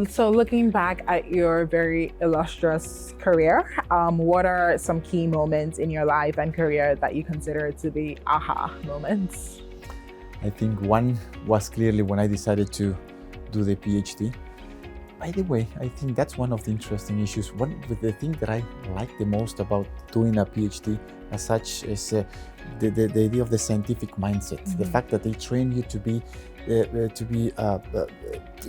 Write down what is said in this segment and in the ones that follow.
So looking back at your very illustrious career, what are some key moments in your life and career that you consider to be aha moments? I think one was clearly when I decided to do the PhD. By the way, I think that's one of the interesting issues. One of the thing that I like the most about doing a PhD as such is the idea of the scientific mindset. The fact that they train you to be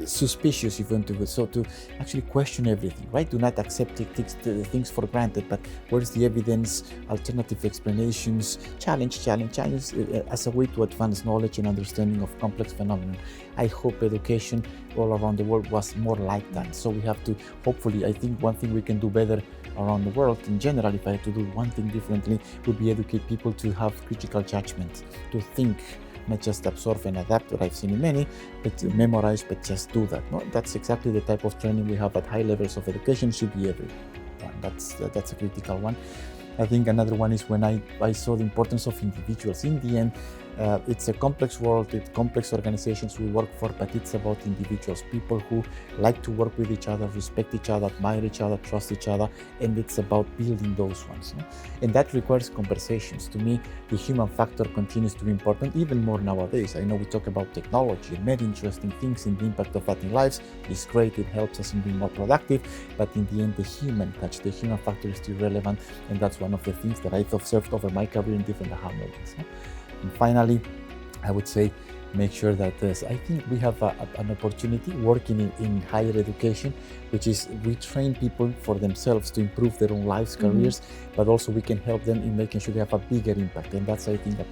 suspicious, if you want to, so to actually question everything, right? Do not accept things for granted, but where's the evidence, alternative explanations, challenge as a way to advance knowledge and understanding of complex phenomena. I hope education all around the world was more like that. So we have to, hopefully, I think one thing we can do better around the world in general, if I had to do one thing differently, would be educate people to have critical judgment, to think, not just absorb and adapt, what I've seen in many, but to memorize, but just do that. No, that's exactly the type of training we have at high levels of education, should be everyone. That's a critical one. I think another one is when I saw the importance of individuals. In the end, it's a complex world, it's complex organizations we work for, but it's about individuals, people who like to work with each other, respect each other, admire each other, trust each other, and it's about building those ones. No? And that requires conversations. To me, the human factor continues to be important, even more nowadays. I know we talk about technology and many interesting things, and the impact of that in lives is great, it helps us in being more productive, but in the end, the human touch, the human factor is still relevant, and that's one of the things that I've observed over my career in different aha moments. No? And finally, I would say make sure that I think we have an opportunity working in higher education, which is we train people for themselves to improve their own lives, careers, but also we can help them in making sure they have a bigger impact. And that's, I think, a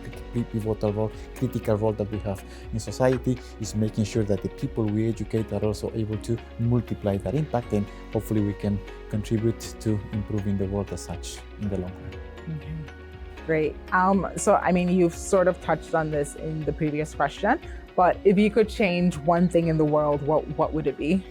pivotal role, critical role that we have in society, is making sure that the people we educate are also able to multiply that impact, and hopefully we can contribute to improving the world as such in the long run. Okay. Great. So, I mean, you've sort of touched on this in the previous question, but if you could change one thing in the world, what would it be?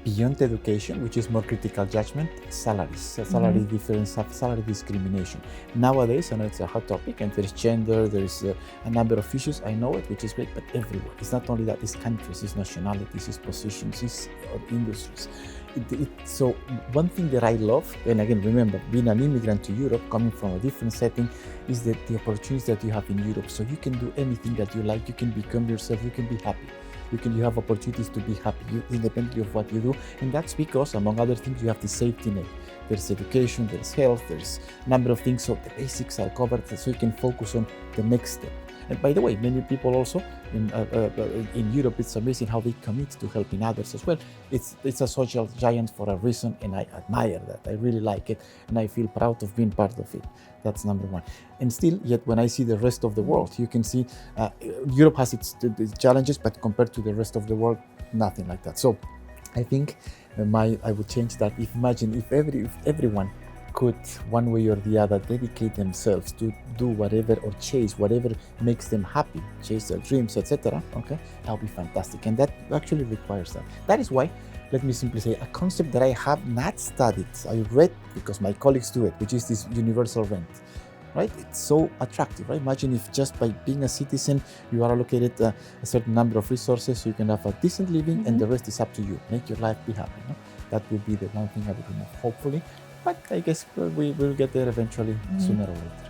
Beyond education, which is more critical judgment, salaries, salary difference, salary discrimination. Nowadays, I know it's a hot topic, and there's gender, there's a number of issues, I know it, which is great, but everywhere. It's not only that, it's countries, it's nationalities, it's positions, it's industries. So one thing that I love, and again, remember, being an immigrant to Europe, coming from a different setting, is that the opportunities that you have in Europe. So you can do anything that you like, you can become yourself, you can be happy. You have opportunities to be happy, independently of what you do, and that's because, among other things, you have the safety net. There's education, there's health, there's a number of things, so the basics are covered, so you can focus on the next step. And by the way, many people also in Europe, it's amazing how they commit to helping others as well. It's a social giant for a reason, and I admire that. I really like it, and I feel proud of being part of it. That's number one. And still, yet when I see the rest of the world, you can see Europe has its challenges, but compared to the rest of the world, nothing like that. So I think I would change that. Imagine if everyone could, one way or the other, dedicate themselves to do whatever or chase whatever makes them happy, chase their dreams, etc. Okay, that would be fantastic, and that actually requires that. That is why, let me simply say, a concept that I have not studied, I read because my colleagues do it, which is this universal rent. Right? It's so attractive, right? Imagine if just by being a citizen, you are allocated a certain number of resources, so you can have a decent living, and the rest is up to you. Make your life be happy. No? That would be the one thing I would remove, hopefully. But I guess we will get there eventually, sooner or later.